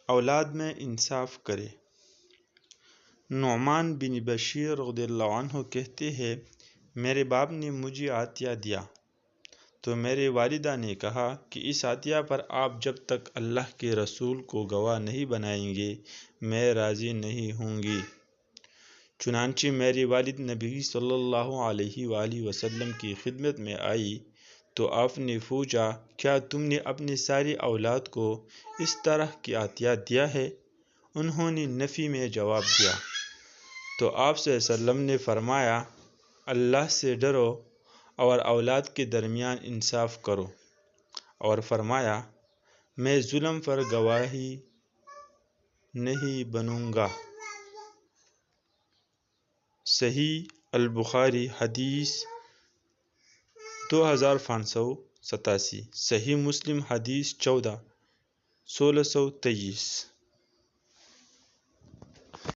اولاد میں انصاف کرے۔ نعمان بن بشیر رضی اللہ عنہ کہتے ہیں، میرے باپ نے مجھے عطیہ دیا تو میرے والدہ نے کہا کہ اس عطیہ پر آپ جب تک اللہ کے رسول کو گواہ نہیں بنائیں گے میں راضی نہیں ہوں گی۔ چنانچہ میری والد نبی صلی اللہ علیہ وآلہ وسلم کی خدمت میں آئی تو آپ نے پوچھا، کیا تم نے اپنی ساری اولاد کو اس طرح کی عطیہ دیا ہے؟ انہوں نے نفی میں جواب دیا تو آپ صلی اللہ علیہ وسلم نے فرمایا، اللہ سے ڈرو اور اولاد کے درمیان انصاف کرو، اور فرمایا، میں ظلم پر گواہی نہیں بنوں گا۔ صحیح البخاری حدیث 2587، صحیح مسلم حدیث 1623۔